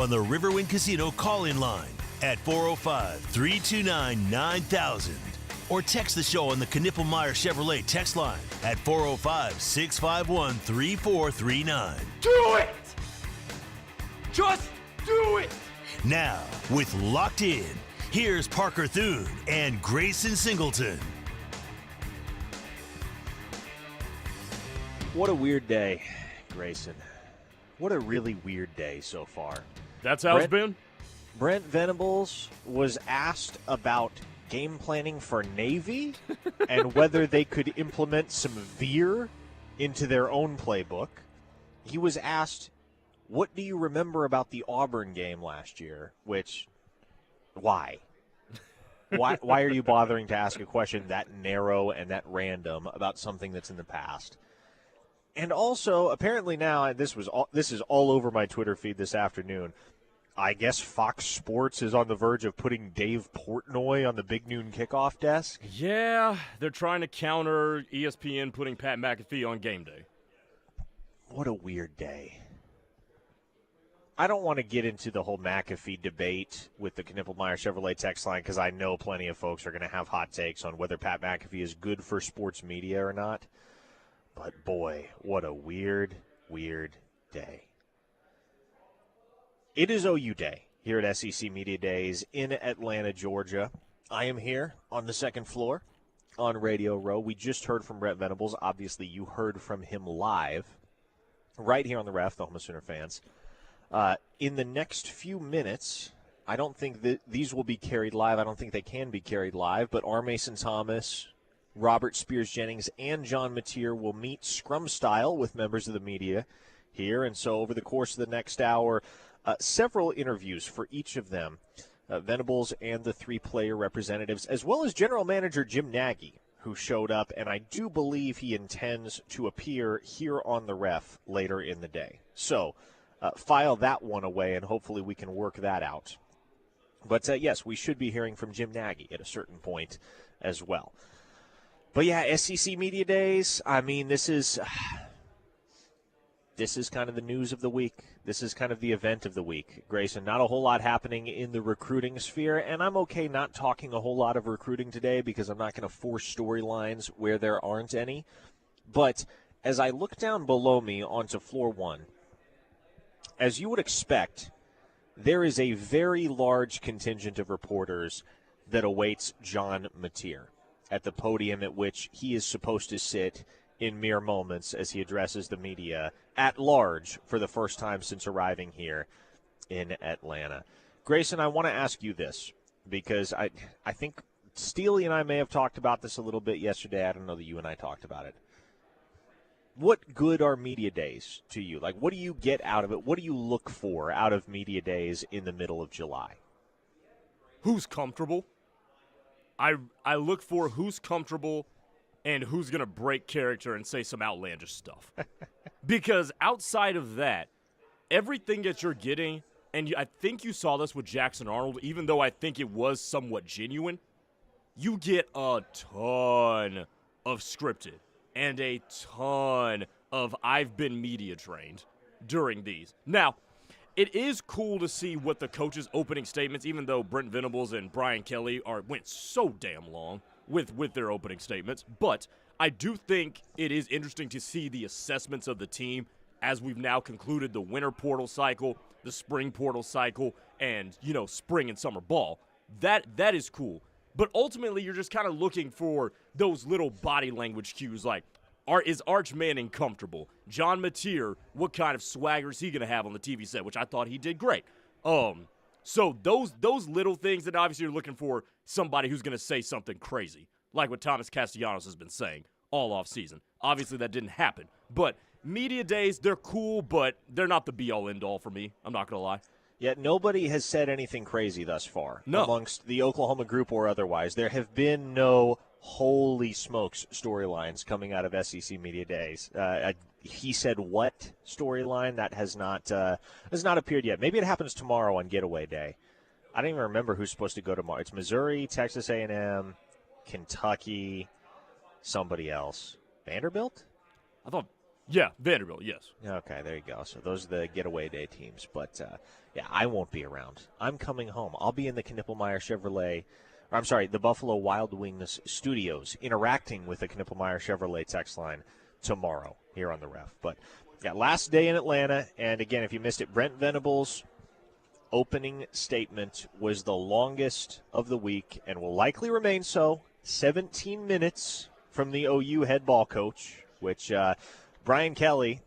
On the Riverwind Casino call-in line at 405-329-9000. Or text the show on the Knippelmeyer Chevrolet text line at 405-651-3439. Do it! Just do it! Now, with Locked In, here's Parker Thune and Grayson Singleton. What a weird day, Grayson. What a really weird day so far. That's how it's been? Brent Venables was asked about game planning for Navy and whether they could implement some veer into their own playbook. He was asked, what do you remember about the Auburn game last year? Which, why? Why are you bothering to ask a question that narrow and that random about something that's in the past? And also, apparently now, this is all over my Twitter feed this afternoon, I guess Fox Sports is on the verge of putting Dave Portnoy on the Big Noon kickoff desk. Yeah, they're trying to counter ESPN putting Pat McAfee on game day. What a weird day. I don't want to get into the whole McAfee debate with the Knippelmeyer Chevrolet text line because I know plenty of folks are going to have hot takes on whether Pat McAfee is good for sports media or not. But boy, what a weird, weird day. It is OU Day here at SEC Media Days in Atlanta, Georgia. I am here on the second floor on Radio Row. We just heard from Brent Venables. Obviously, you heard from him live right here on the Ref, the Home of Sooner fans. In the next few minutes, I don't think that these will be carried live. I don't think they can be carried live, but R. Mason Thomas, Robert Spears-Jennings, and John Mateer will meet scrum style with members of the media here. And so over the course of the next hour, several interviews for each of them, Venables and the three-player representatives, as well as General Manager Jim Nagy, who showed up, and I do believe he intends to appear here on the Ref later in the day. So file that one away, and hopefully we can work that out. But, yes, we should be hearing from Jim Nagy at a certain point as well. But, yeah, SEC Media Days, I mean, this is kind of the news of the week. This is kind of the event of the week. Grayson, not a whole lot happening in the recruiting sphere, and I'm okay not talking a whole lot of recruiting today because I'm not going to force storylines where there aren't any. But as I look down below me onto floor one, as you would expect, there is a very large contingent of reporters that awaits John Mateer at the podium at which he is supposed to sit in mere moments as he addresses the media at large for the first time since arriving here in Atlanta. Grayson, I want to ask you this because I think Steely and I may have talked about this a little bit yesterday. I don't know that you and I talked about it. What good are media days to you? Like, what do you get out of it? What do you look for out of media days in the middle of July? Who's comfortable? I look for who's comfortable and who's going to break character and say some outlandish stuff. Because outside of that, everything that you're getting, and I think you saw this with Jackson Arnold, even though I think it was somewhat genuine, you get a ton of scripted and a ton of I've been media trained during these. Now, it is cool to see what the coaches' opening statements, even though Brent Venables and Brian Kelly went so damn long with their opening statements. But I do think it is interesting to see the assessments of the team as we've now concluded the winter portal cycle, the spring portal cycle, and, spring and summer ball. That is cool. But ultimately, you're just kind of looking for those little body language cues like, is Arch Manning comfortable? John Mateer, what kind of swagger is he going to have on the TV set, which I thought he did great. So those little things that obviously you're looking for somebody who's going to say something crazy, like what Thomas Castellanos has been saying all off season. Obviously that didn't happen. But media days, they're cool, but they're not the be-all, end-all for me. I'm not going to lie. Yet nobody has said anything crazy thus far. No. Amongst the Oklahoma group or otherwise. There have been no holy smokes storylines coming out of SEC Media Days. He said what storyline? That has not appeared yet. Maybe it happens tomorrow on Getaway Day. I don't even remember who's supposed to go tomorrow. It's Missouri, Texas A&M, Kentucky, somebody else. Vanderbilt? I thought Yeah, Vanderbilt, yes. Okay, there you go. So those are the getaway day teams. But, yeah, I won't be around. I'm coming home. I'll be in the Knippelmeyer Chevrolet – I'm sorry, the Buffalo Wild Wings studios interacting with the Knippelmeyer Chevrolet text line tomorrow here on the Ref. But, yeah, last day in Atlanta. And, again, if you missed it, Brent Venables' opening statement was the longest of the week and will likely remain so. 17 minutes from the OU head ball coach, which Brian Kelly,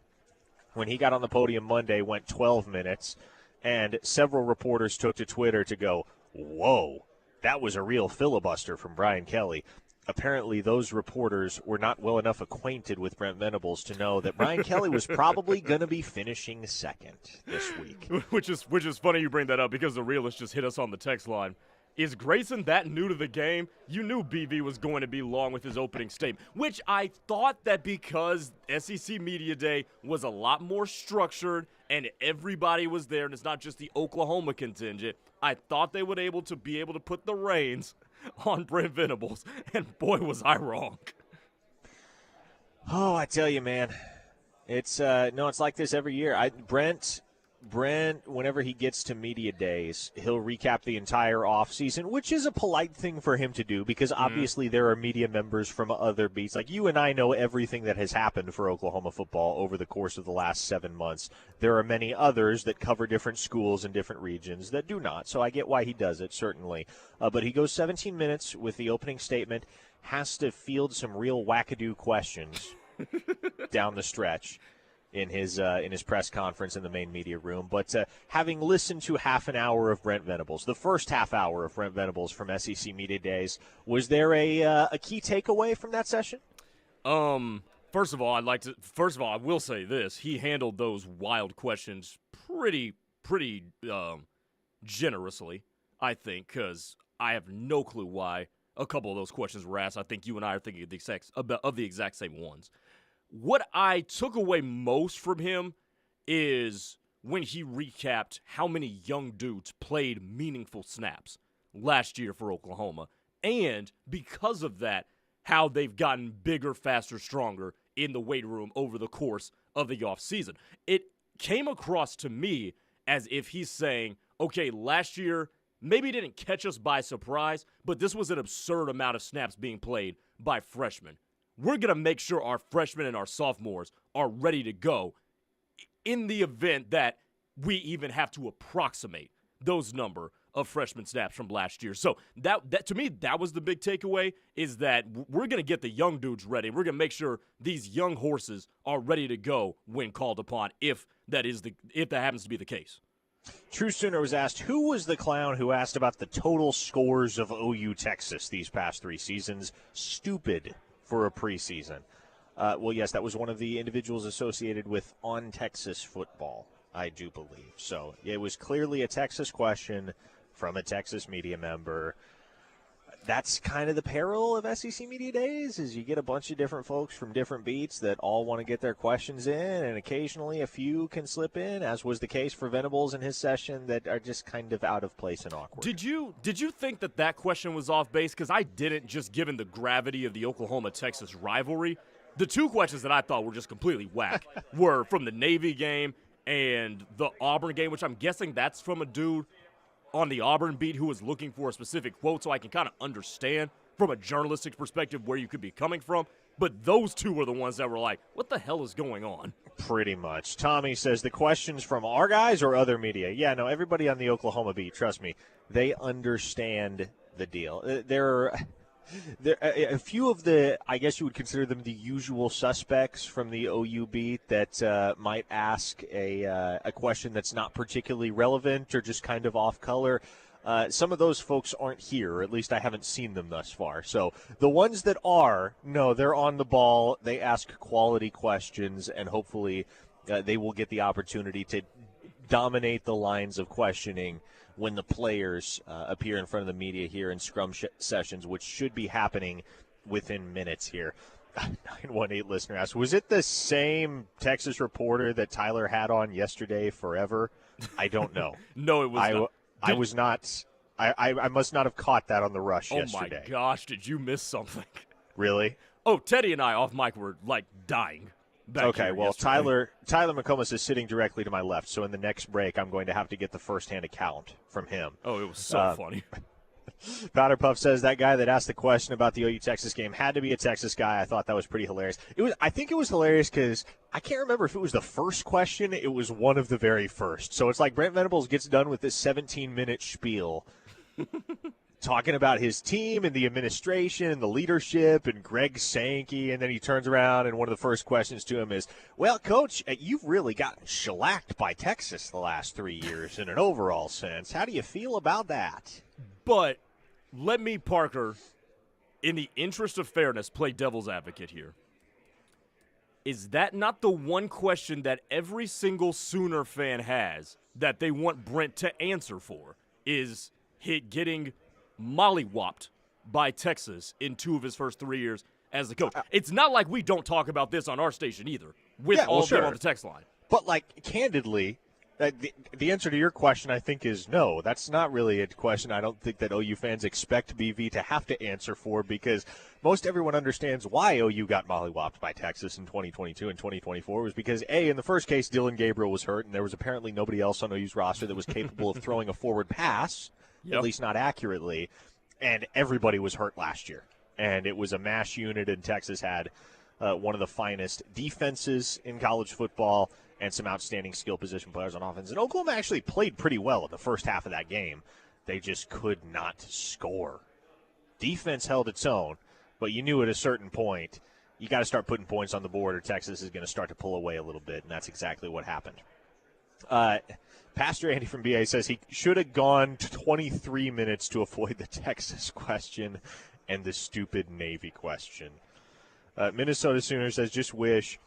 when he got on the podium Monday, went 12 minutes. And several reporters took to Twitter to go, whoa, that was a real filibuster from Brian Kelly. Apparently, those reporters were not well enough acquainted with Brent Venables to know that Brian Kelly was probably going to be finishing second this week. Which is funny you bring that up because the realist just hit us on the text line. Is Grayson that new to the game? You knew BV was going to be long with his opening statement, which I thought that because SEC Media Day was a lot more structured and everybody was there and it's not just the Oklahoma contingent, I thought they would be able to put the reins on Brent Venables, and boy, was I wrong. Oh, I tell you, man, it's it's like this every year. Brent, whenever he gets to media days, he'll recap the entire offseason, which is a polite thing for him to do because obviously there are media members from other beats. Like you and I know everything that has happened for Oklahoma football over the course of the last 7 months. There are many others that cover different schools and different regions that do not, so I get why he does it, certainly. But he goes 17 minutes with the opening statement, has to field some real wackadoo questions down the stretch in his press conference in the main media room. But having listened to half an hour of Brent Venables, the first half hour of Brent Venables from SEC Media Days, was there a key takeaway from that session? First of all, I will say this. He handled those wild questions pretty generously, I think, because I have no clue why a couple of those questions were asked. I think you and I are thinking of the exact same ones. What I took away most from him is when he recapped how many young dudes played meaningful snaps last year for Oklahoma. And because of that, how they've gotten bigger, faster, stronger in the weight room over the course of the offseason. It came across to me as if he's saying, okay, last year maybe didn't catch us by surprise, but this was an absurd amount of snaps being played by freshmen. We're going to make sure our freshmen and our sophomores are ready to go in the event that we even have to approximate those number of freshman snaps from last year. So that to me, that was the big takeaway, is that we're going to get the young dudes ready. We're going to make sure these young horses are ready to go when called upon, if that happens to be the case. True Sooner was asked, who was the clown who asked about the total scores of OU Texas these past 3 seasons? Stupid for a preseason. Well, yes, that was one of the individuals associated with On Texas Football, I do believe. So it was clearly a Texas question from a Texas media member. That's kind of the peril of SEC Media Days, is you get a bunch of different folks from different beats that all want to get their questions in, and occasionally a few can slip in, as was the case for Venables in his session, that are just kind of out of place and awkward. Did you think that question was off base? Because I didn't, just given the gravity of the Oklahoma-Texas rivalry. The 2 questions that I thought were just completely whack were from the Navy game and the Auburn game, which I'm guessing that's from a dude on the Auburn beat who was looking for a specific quote, so I can kind of understand from a journalistic perspective where you could be coming from. But those 2 were the ones that were like, what the hell is going on? Pretty much. Tommy says, the questions from our guys or other media? Yeah, no, everybody on the Oklahoma beat, trust me, they understand the deal. There are a few of the, I guess you would consider them the usual suspects from the OU beat that might ask a question that's not particularly relevant or just kind of off color. Some of those folks aren't here, or at least I haven't seen them thus far. So the ones that are, no, they're on the ball. They ask quality questions, and hopefully they will get the opportunity to dominate the lines of questioning when the players appear in front of the media here in scrum sessions, which should be happening within minutes here. 918 listener asks, was it the same Texas reporter that Tyler had on yesterday forever? I don't know. No, it was not. I was not. I must not have caught that on the rush yesterday. Oh, my gosh. Did you miss something? Really? Oh, Teddy and I off mic were, like, dying. Okay, here well, yesterday. Tyler McComas is sitting directly to my left, so in the next break, I'm going to have to get the first-hand account from him. Oh, it was so funny. Powder Puff says that guy that asked the question about the OU Texas game had to be a Texas guy. I thought that was pretty hilarious. I think it was hilarious because I can't remember if it was the first question. It was one of the very first. So it's like Brent Venables gets done with this 17-minute spiel talking about his team and the administration and the leadership and Greg Sankey, and then he turns around and one of the first questions to him is, well, Coach, you've really gotten shellacked by Texas the last 3 years in an overall sense. How do you feel about that? But let me, Parker, in the interest of fairness, play devil's advocate here. Is that not the one question that every single Sooner fan has that they want Brent to answer for? Is getting mollywopped by Texas in 2 of his first 3 years as the coach? It's not like we don't talk about this on our station either, with all of them on the text line. But, candidly, the answer to your question, I think, is no. That's not really a question I don't think that OU fans expect BV to have to answer for, because most everyone understands why OU got mollywopped by Texas in 2022 and 2024 was because, A, in the first case, Dylan Gabriel was hurt, and there was apparently nobody else on OU's roster that was capable of throwing a forward pass, at least not accurately, and everybody was hurt last year. And it was a mash unit, and Texas had one of the finest defenses in college football and some outstanding skill position players on offense. And Oklahoma actually played pretty well in the first half of that game. They just could not score. Defense held its own, but you knew at a certain point you got to start putting points on the board or Texas is going to start to pull away a little bit, and that's exactly what happened. Pastor Andy from BA says he should have gone 23 minutes to avoid the Texas question and the stupid Navy question. Minnesota Sooner says, just wish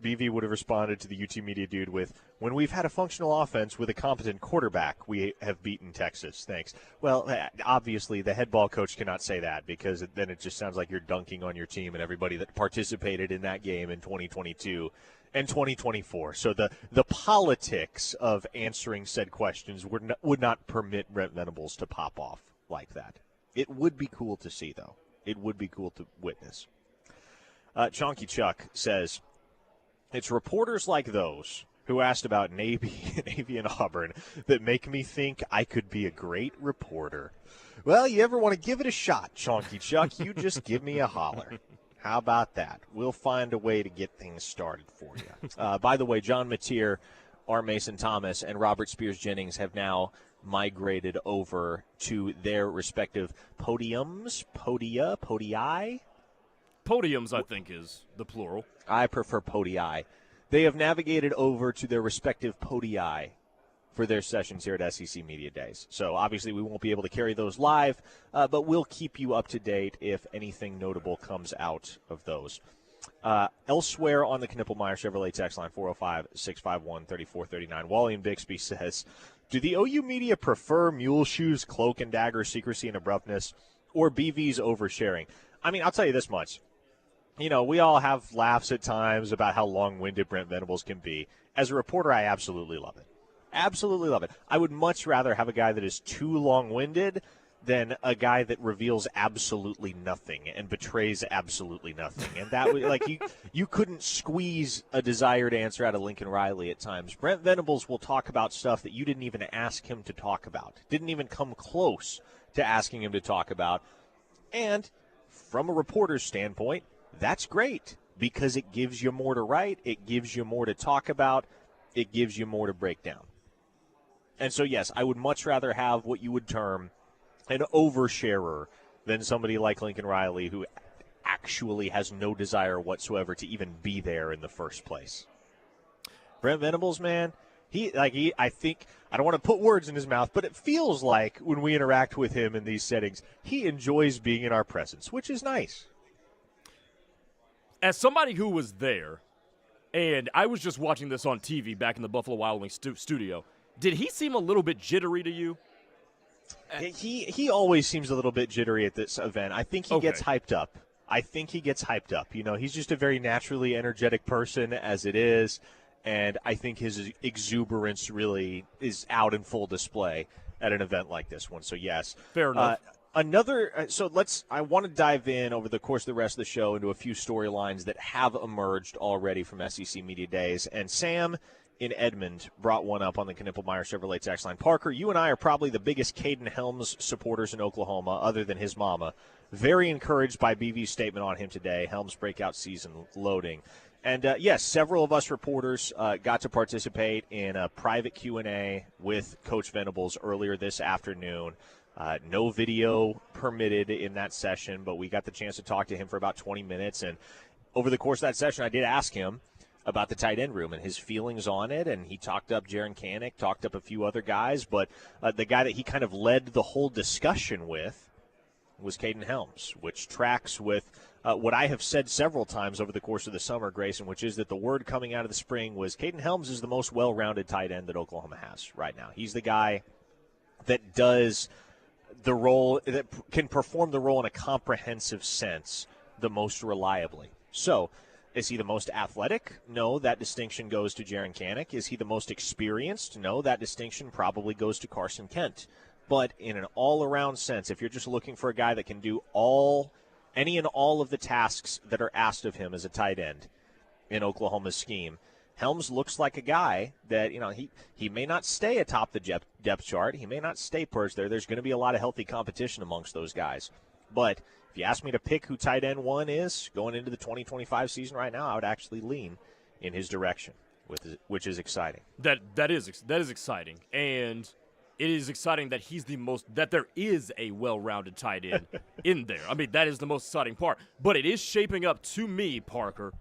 BV would have responded to the UT Media dude with, when we've had a functional offense with a competent quarterback, we have beaten Texas. Thanks. Well, obviously, the head ball coach cannot say that, because then it just sounds like you're dunking on your team and everybody that participated in that game in 2022 and 2024. So the politics of answering said questions would not permit Brent Venables to pop off like that. It would be cool to see, though. It would be cool to witness. Chonky Chuck says, it's reporters like those who asked about Navy and Auburn that make me think I could be a great reporter. Well, you ever want to give it a shot, Chonky Chuck, you just give me a holler. How about that? We'll find a way to get things started for you. By the way, John Mateer, R. Mason Thomas, and Robert Spears Jennings have now migrated over to their respective podiums. Podii? Podiums, I think, is the plural. I prefer podii. They have navigated over to their respective podii for their sessions here at SEC Media Days. So obviously we won't be able to carry those live, but we'll keep you up to date if anything notable comes out of those. Elsewhere on the Knippelmeyer Chevrolet text line, 405-651-3439, Wally in Bixby says, do the OU media prefer Muleshoe's cloak and dagger secrecy and abruptness or BV's oversharing? I mean, I'll tell you this much. You know, we all have laughs at times about how long-winded Brent Venables can be. As a reporter, I absolutely love it. Absolutely love it. I would much rather have a guy that is too long-winded than a guy that reveals absolutely nothing and betrays absolutely nothing. And that would, you couldn't squeeze a desired answer out of Lincoln Riley at times. Brent Venables will talk about stuff that you didn't even ask him to talk about, didn't even come close to asking him to talk about. And from a reporter's standpoint, that's great because it gives you more to write, it gives you more to talk about, it gives you more to break down. And so, yes, I would much rather have what you would term an oversharer than somebody like Lincoln Riley who actually has no desire whatsoever to even be there in the first place. Brent Venables, man, I think, I don't want to put words in his mouth, but it feels like when we interact with him in these settings, he enjoys being in our presence, which is nice. As somebody who was there, and I was just watching this on TV back in the Buffalo Wild Wings studio, did he seem a little bit jittery to you? He always seems a little bit jittery at this event. I think he gets hyped up. You know, he's just a very naturally energetic person as it is, and I think his exuberance really is out in full display at an event like this one. So, yes. Fair enough. I want to dive in over the course of the rest of the show into a few storylines that have emerged already from SEC Media Days. And Sam in Edmond brought one up on the Knippelmeyer Chevrolet text line. Parker, you and I are probably the biggest Caden Helms supporters in Oklahoma, other than his mama. Very encouraged by BV's statement on him today. Helms' breakout season loading. And, yes, several of us reporters got to participate in a private Q&A with Coach Venables earlier this afternoon. No video permitted in that session, but we got the chance to talk to him for about 20 minutes. And over the course of that session, I did ask him about the tight end room and his feelings on it. And he talked up Jaron Kanik, talked up a few other guys. But the guy that he kind of led the whole discussion with was Caden Helms, which tracks with what I have said several times over the course of the summer, Grayson, which is that the word coming out of the spring was Caden Helms is the most well-rounded tight end that Oklahoma has right now. He's the guy that does the role, that can perform the role in a comprehensive sense the most reliably. So, is he the most athletic? No, that distinction goes to Jaron Kanik. Is he the most experienced? No, that distinction probably goes to Carson Kent. But in an all-around sense, if you're just looking for a guy that can do any and all of the tasks that are asked of him as a tight end in Oklahoma's scheme, Helms looks like a guy that, he may not stay atop the depth chart. He may not stay perched there. There's going to be a lot of healthy competition amongst those guys. But if you ask me to pick who tight end one is going into the 2025 season right now, I would actually lean in his direction, which is exciting. That is exciting. And it is exciting that that there is a well-rounded tight end in there. I mean, that is the most exciting part. But it is shaping up to me, Parker.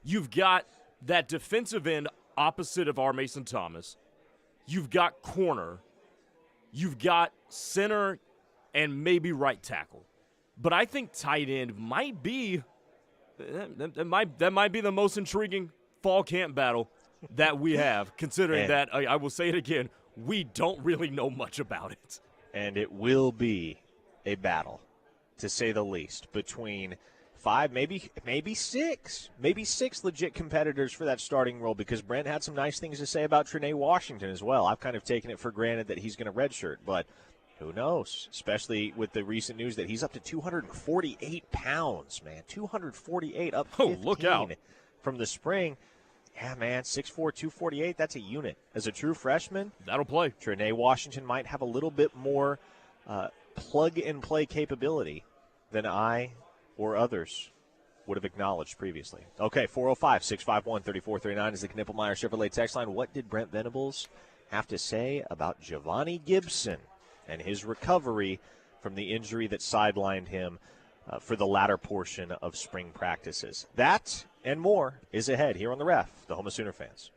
You've got that defensive end opposite of R. Mason Thomas. You've got corner. You've got center and maybe right tackle. But I think tight end might be that might be the most intriguing fall camp battle that we have, considering that, I will say it again, we don't really know much about it. And it will be a battle, to say the least, between 5, maybe 6 legit competitors for that starting role, because Brent had some nice things to say about Trinae Washington as well. I've kind of taken it for granted that he's going to redshirt, but who knows, especially with the recent news that he's up to 248 pounds, man. 248, up 15 look out. From the spring. Yeah, man, 6'4", 248, that's a unit. As a true freshman, that'll play. Trinae Washington might have a little bit more plug-and-play capability than I or others would have acknowledged previously. Okay, 405-651-3439 is the Knippelmeyer Chevrolet text line. What did Brent Venables have to say about Giovanni Gibson and his recovery from the injury that sidelined him for the latter portion of spring practices? That and more is ahead here on The Ref, the home of Sooner fans.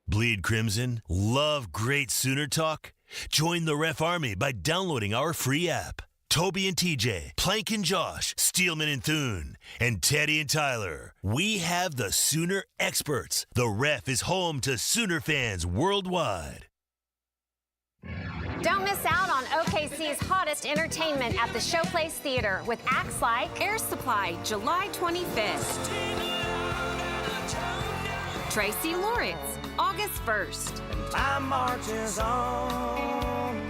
Bleed Crimson? Love great Sooner talk? Join the Ref Army by downloading our free app. Toby and TJ, Plank and Josh, Steelman and Thune, and Teddy and Tyler. We have the Sooner experts. The Ref is home to Sooner fans worldwide. Don't miss out on OKC's hottest entertainment at the Showplace Theater with acts like Air Supply, July 25th. Tracy Lawrence, August 1st. Time marches on.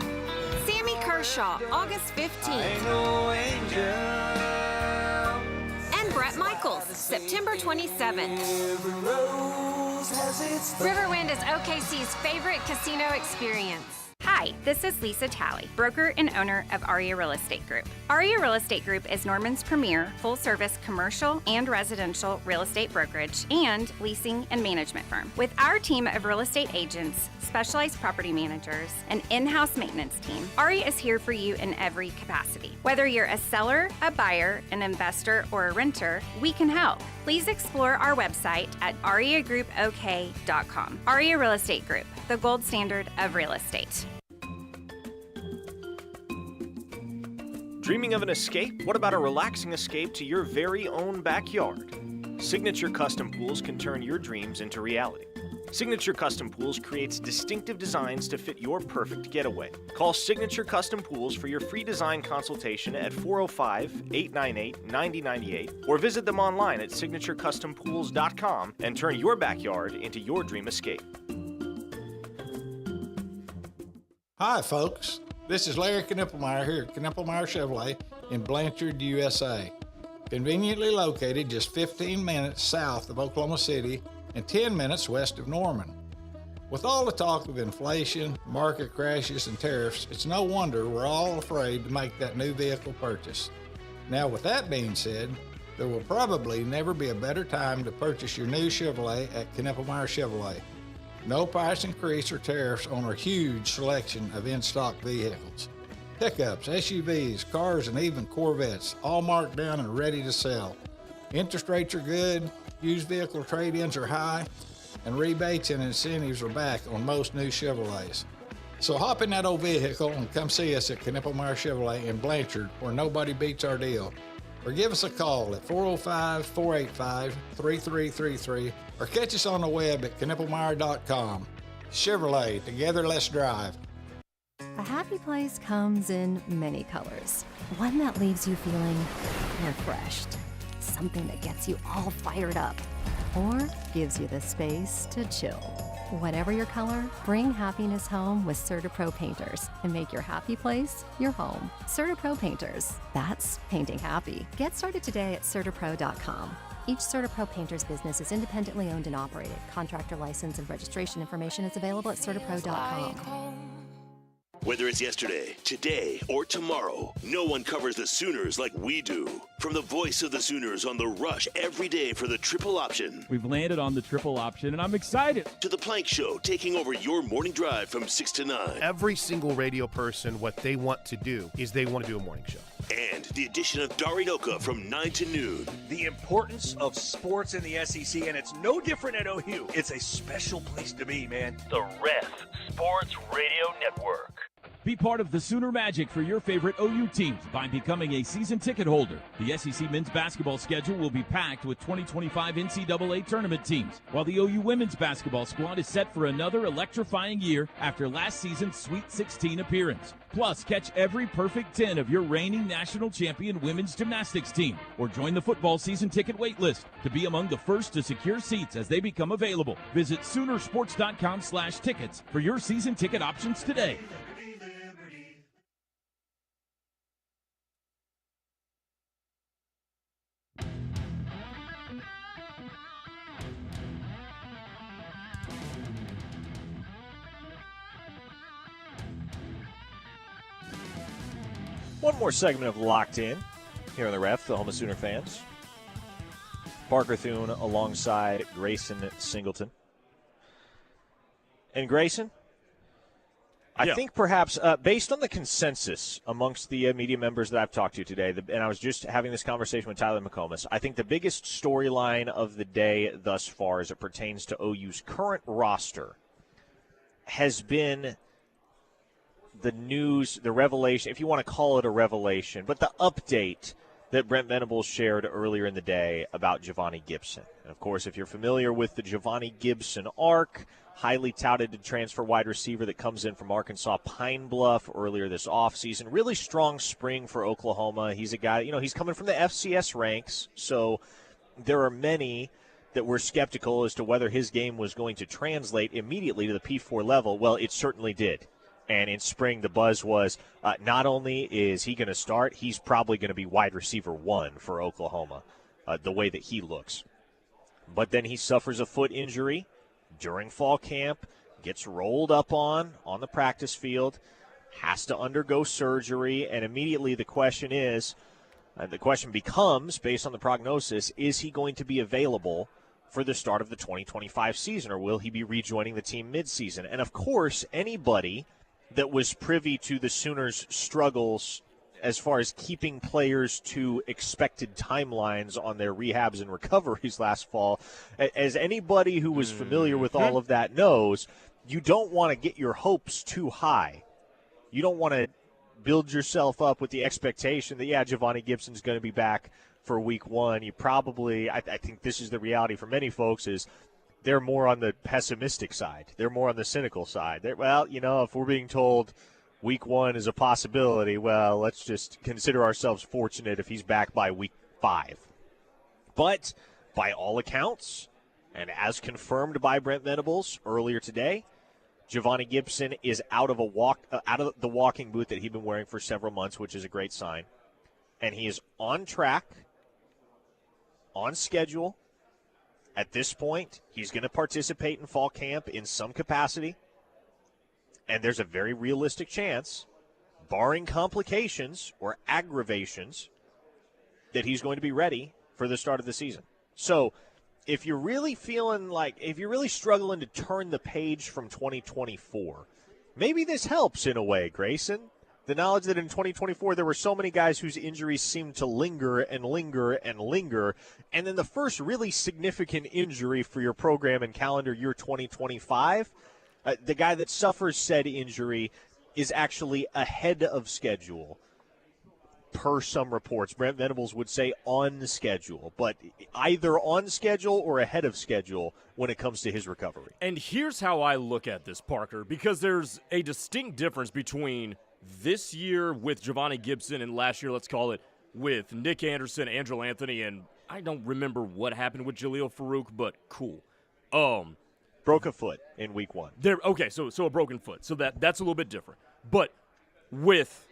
Sammy Kershaw, August 15th. No angel. And Brett Michaels, September 27th. Every rose has its Riverwind is OKC's favorite casino experience. Hi, this is Lisa Talley, broker and owner of Aria Real Estate Group. Aria Real Estate Group is Norman's premier full-service commercial and residential real estate brokerage and leasing and management firm. With our team of real estate agents, specialized property managers, and in-house maintenance team, Aria is here for you in every capacity. Whether you're a seller, a buyer, an investor, or a renter, we can help. Please explore our website at ariagroupok.com. Aria Real Estate Group, the gold standard of real estate. Dreaming of an escape? What about a relaxing escape to your very own backyard? Signature Custom Pools can turn your dreams into reality. Signature Custom Pools creates distinctive designs to fit your perfect getaway. Call Signature Custom Pools for your free design consultation at 405-898-9098 or visit them online at signaturecustompools.com and turn your backyard into your dream escape. Hi, folks. This is Larry Knippelmeyer here at Knippelmeyer Chevrolet in Blanchard, USA. Conveniently located just 15 minutes south of Oklahoma City and 10 minutes west of Norman. With all the talk of inflation, market crashes, and tariffs, it's no wonder we're all afraid to make that new vehicle purchase. Now, with that being said, there will probably never be a better time to purchase your new Chevrolet at Knippelmeyer Chevrolet. No price increase or tariffs on our huge selection of in-stock vehicles. Pickups, SUVs, cars, and even Corvettes, all marked down and ready to sell. Interest rates are good, used vehicle trade-ins are high, and rebates and incentives are back on most new Chevrolets. So hop in that old vehicle and come see us at Knippelmeyer Chevrolet in Blanchard, where nobody beats our deal. Or give us a call at 405-485-3333 or catch us on the web at knippelmeyer.com. Chevrolet, together let's drive. A happy place comes in many colors. One that leaves you feeling refreshed. Something that gets you all fired up. Or gives you the space to chill. Whatever your color, bring happiness home with CertaPro Painters and make your happy place your home. CertaPro Painters, that's painting happy. Get started today at CertaPro.com. Each CertaPro Painters business is independently owned and operated. Contractor license and registration information is available at CertaPro.com. Whether it's yesterday, today, or tomorrow, no one covers the Sooners like we do. From the voice of the Sooners on The Rush every day for the triple option. We've landed on the triple option, and I'm excited. To the Plank Show, taking over your morning drive from 6 to 9. Every single radio person, what they want to do is they want to do a morning show. And the addition of Darinoka from 9 to noon. The importance of sports in the SEC, and it's no different at OU. It's a special place to be, man. The Ref Sports Radio Network. Be part of the Sooner Magic for your favorite OU teams by becoming a season ticket holder. The SEC men's basketball schedule will be packed with 2025 NCAA tournament teams, while the OU women's basketball squad is set for another electrifying year after last season's Sweet 16 appearance. Plus, catch every perfect 10 of your reigning national champion women's gymnastics team, or join the football season ticket wait list to be among the first to secure seats as they become available. Visit Soonersports.com/tickets for your season ticket options today. One more segment of Locked In here on the Ref, the home of Sooner fans. Parker Thune alongside Grayson Singleton. And Grayson, I think perhaps based on the consensus amongst the media members that I've talked to today, and I was just having this conversation with Tyler McComas, I think the biggest storyline of the day thus far as it pertains to OU's current roster has been the news, the revelation, if you want to call it a revelation, but the update that Brent Venables shared earlier in the day about Giovanni Gibson. And of course, if you're familiar with the Giovanni Gibson arc, highly touted transfer wide receiver that comes in from Arkansas Pine Bluff earlier this offseason. Really strong spring for Oklahoma. He's a guy, he's coming from the FCS ranks, so there are many that were skeptical as to whether his game was going to translate immediately to the P4 level. Well, it certainly did. And in spring, the buzz was not only is he going to start, he's probably going to be wide receiver 1 for Oklahoma, the way that he looks. But then he suffers a foot injury during fall camp, gets rolled up on the practice field, has to undergo surgery, and immediately the question becomes, based on the prognosis, is he going to be available for the start of the 2025 season, or will he be rejoining the team midseason? And, of course, anybody that was privy to the Sooners' struggles as far as keeping players to expected timelines on their rehabs and recoveries last fall, as anybody who was familiar with all of that knows, you don't want to get your hopes too high. You don't want to build yourself up with the expectation that, Giovanni Gibson's going to be back for week 1. You probably, I think this is the reality for many folks, is they're more on the pessimistic side. They're more on the cynical side. If we're being told week 1 is a possibility, well, let's just consider ourselves fortunate if he's back by week 5. But by all accounts, and as confirmed by Brent Venables earlier today, Giovanni Gibson is out of the walking boot that he'd been wearing for several months, which is a great sign. And he is on track, on schedule. At this point, he's going to participate in fall camp in some capacity. And there's a very realistic chance, barring complications or aggravations, that he's going to be ready for the start of the season. So if you're really struggling to turn the page from 2024, maybe this helps in a way, Grayson. The knowledge that in 2024 there were so many guys whose injuries seemed to linger and linger and linger, and then the first really significant injury for your program in calendar year 2025, the guy that suffers said injury is actually ahead of schedule. Per some reports, Brent Venables would say on schedule, but either on schedule or ahead of schedule when it comes to his recovery. And here's how I look at this, Parker, because there's a distinct difference between this year with Giovanni Gibson and last year, let's call it, with Nick Anderson, Andrew Anthony, and I don't remember what happened with Jaleel Farouk, but cool. Broke a foot in week one. Okay, so a broken foot. So that's a little bit different. But with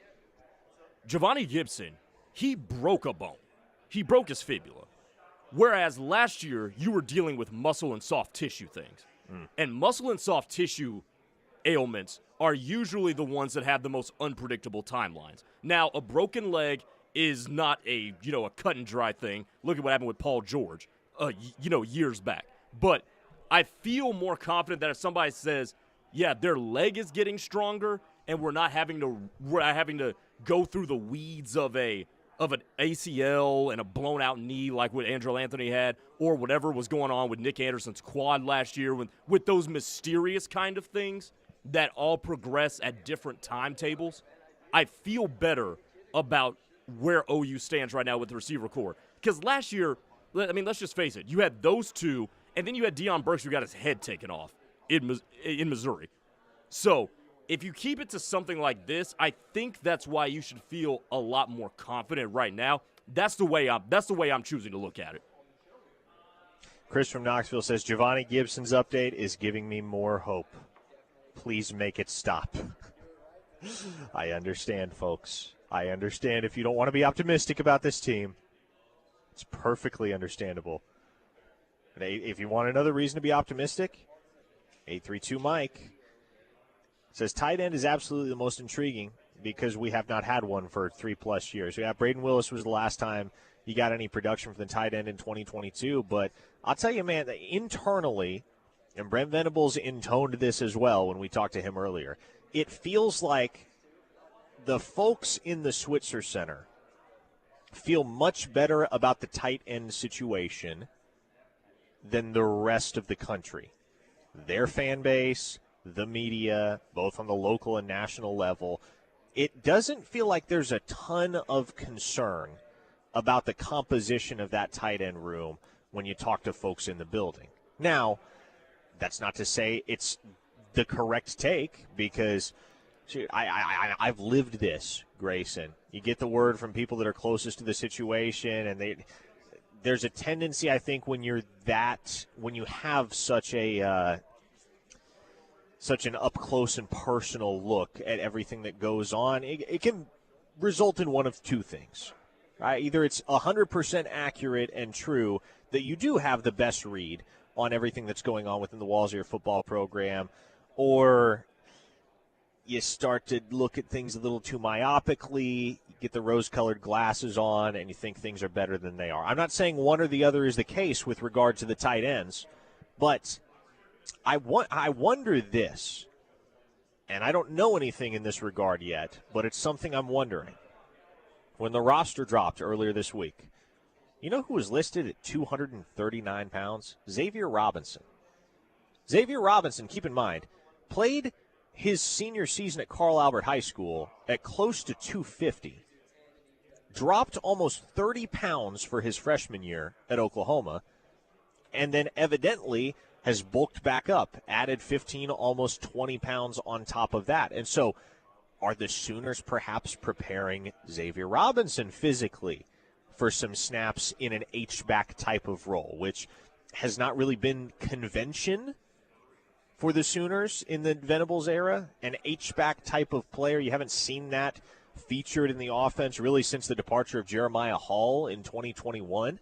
Giovanni Gibson, he broke a bone. He broke his fibula. Whereas last year, you were dealing with muscle and soft tissue things. And muscle and soft tissue ailments are usually the ones that have the most unpredictable timelines. Now, a broken leg is not a cut and dry thing. Look at what happened with Paul George, years back. But I feel more confident that if somebody says, yeah, their leg is getting stronger and we're not having to go through the weeds of an ACL and a blown out knee like what Andrew Anthony had, or whatever was going on with Nick Anderson's quad last year, with those mysterious kind of things that all progress at different timetables, I feel better about where OU stands right now with the receiver core. Because last year, let's just face it, you had those two, and then you had Deion Burks who got his head taken off in Missouri. So if you keep it to something like this, I think that's why you should feel a lot more confident right now. That's the way I'm choosing to look at it. Chris from Knoxville says, Giovanni Gibson's update is giving me more hope. Please make it stop. I understand, folks. I understand if you don't want to be optimistic about this team. It's perfectly understandable. But if you want another reason to be optimistic, 832 Mike says tight end is absolutely the most intriguing because we have not had one for 3+ years. Yeah, Braden Willis was the last time you got any production from the tight end in 2022. But I'll tell you, man, internally, and Brent Venables intoned this as well when we talked to him earlier, it feels like the folks in the Switzer Center feel much better about the tight end situation than the rest of the country. Their fan base, the media, both on the local and national level, it doesn't feel like there's a ton of concern about the composition of that tight end room when you talk to folks in the building. Now, that's not to say it's the correct take, because I've lived this, Grayson. You get the word from people that are closest to the situation, and there's a tendency, I think, when you have such an up close and personal look at everything that goes on, it can result in one of two things. Right? Either it's 100% accurate and true that you do have the best read on everything that's going on within the walls of your football program, or you start to look at things a little too myopically, you get the rose-colored glasses on, and you think things are better than they are. I'm not saying one or the other is the case with regard to the tight ends, but I wonder this, and I don't know anything in this regard yet, but it's something I'm wondering. When the roster dropped earlier this week, you know who was listed at 239 pounds? Xavier Robinson. Xavier Robinson, keep in mind, played his senior season at Carl Albert High School at close to 250, dropped almost 30 pounds for his freshman year at Oklahoma, and then evidently has bulked back up, added 15, almost 20 pounds on top of that. And so are the Sooners perhaps preparing Xavier Robinson physically for some snaps in an H-back type of role, which has not really been convention for the Sooners in the Venables era, an H-back type of player. You haven't seen that featured in the offense really since the departure of Jeremiah Hall in 2021.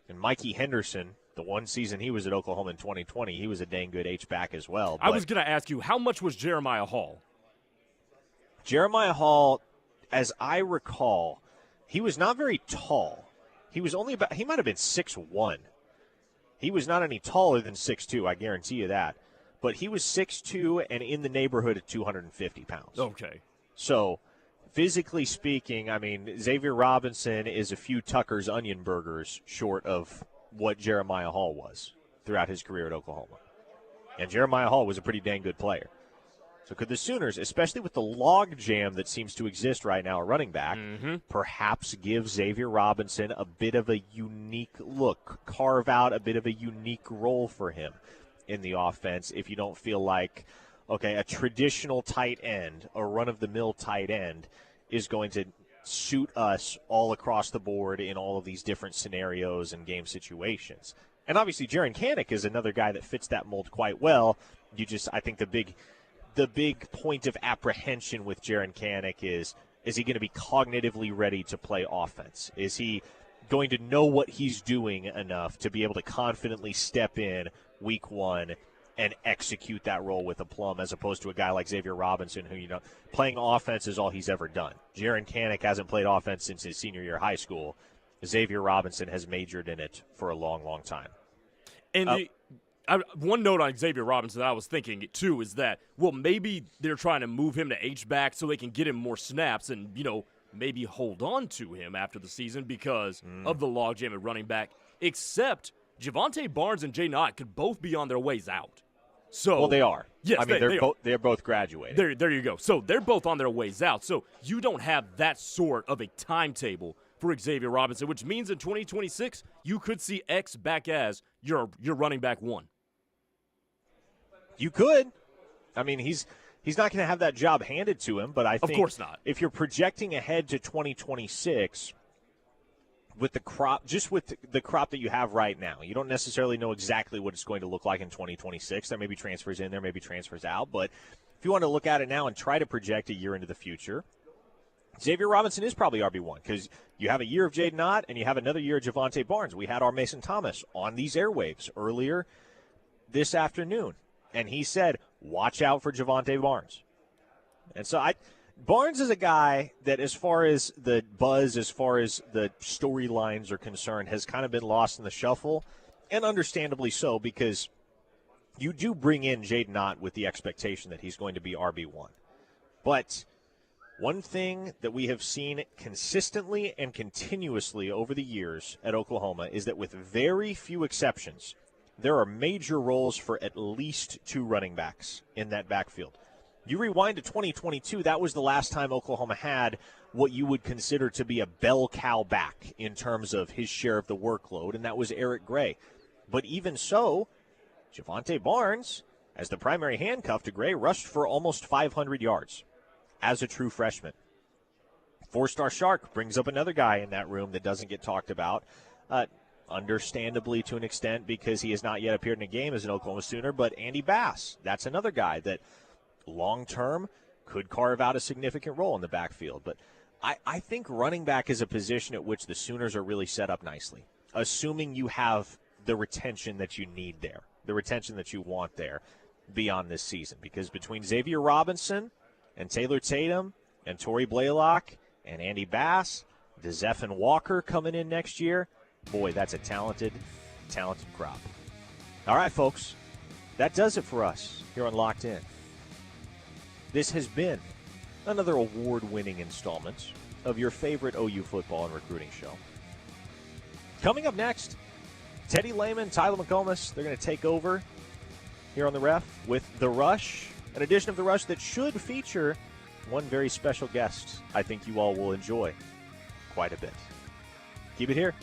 And Mikey Henderson, the one season he was at Oklahoma in 2020, he was a dang good H-back as well. I was going to ask you, how much was Jeremiah Hall? Jeremiah Hall, as I recall, he was not very tall. He was only about, he might have been 6'1". He was not any taller than 6'2", I guarantee you that. But he was 6'2" and in the neighborhood of 250 pounds. Okay. So, physically speaking, I mean, Xavier Robinson is a few Tucker's onion burgers short of what Jeremiah Hall was throughout his career at Oklahoma. And Jeremiah Hall was a pretty dang good player. So could the Sooners, especially with the log jam that seems to exist right now at running back, perhaps give Xavier Robinson a bit of a unique look, carve out a bit of a unique role for him in the offense if you don't feel like, okay, a traditional tight end, a run-of-the-mill tight end is going to suit us all across the board in all of these different scenarios and game situations. And obviously Jaron Kanak is another guy that fits that mold quite well. I think the big point of apprehension with Jaron Kanak is he going to be cognitively ready to play offense? Is he going to know what he's doing enough to be able to confidently step in week one and execute that role with aplomb, as opposed to a guy like Xavier Robinson who, playing offense is all he's ever done. Jaron Kanak hasn't played offense since his senior year of high school. Xavier Robinson has majored in it for a long, long time. And one note on Xavier Robinson that I was thinking, too, is that, well, maybe they're trying to move him to H-back so they can get him more snaps and, maybe hold on to him after the season because of the logjam at running back, except Javonte Barnes and Jay Knott could both be on their ways out. So, well, they are. Yes, I mean, they're both graduated. There you go. So they're both on their ways out. So you don't have that sort of a timetable for Xavier Robinson, which means in 2026 you could see X back as your running back one. You could. I mean, he's not going to have that job handed to him, but I think of course not. If you're projecting ahead to 2026 with the crop, just with the crop that you have right now, you don't necessarily know exactly what it's going to look like in 2026. There may be transfers in, there may be transfers out, but if you want to look at it now and try to project a year into the future, Xavier Robinson is probably RB1 because you have a year of Jaden Knott and you have another year of Javonte Barnes. We had our Mason Thomas on these airwaves earlier this afternoon, and he said, watch out for Javonte Barnes. And so Barnes is a guy that, as far as the buzz, as far as the storylines are concerned, has kind of been lost in the shuffle, and understandably so, because you do bring in Jaden Knott with the expectation that he's going to be RB1. But one thing that we have seen consistently and continuously over the years at Oklahoma is that with very few exceptions, there are major roles for at least two running backs in that backfield. You rewind to 2022, that was the last time Oklahoma had what you would consider to be a bell cow back in terms of his share of the workload, and that was Eric Gray. But even so, Javonte Barnes, as the primary handcuff to Gray, rushed for almost 500 yards as a true freshman. Four-star Shark brings up another guy in that room that doesn't get talked about, understandably to an extent because he has not yet appeared in a game as an Oklahoma Sooner, but Andy Bass, that's another guy that long-term could carve out a significant role in the backfield. But I think running back is a position at which the Sooners are really set up nicely, assuming you have the retention that you need there, the retention that you want there beyond this season. Because between Xavier Robinson and Taylor Tatum and Torrey Blaylock and Andy Bass, DeZephan Walker coming in next year, boy, that's a talented crop. All right, folks, that does it for us here on Locked In. This has been another award-winning installment of your favorite OU football and recruiting show. Coming up next, Teddy Lehman, Tyler McComas, they're going to take over here on The Ref with The Rush, an edition of The Rush that should feature one very special guest I think you all will enjoy quite a bit. Keep it here.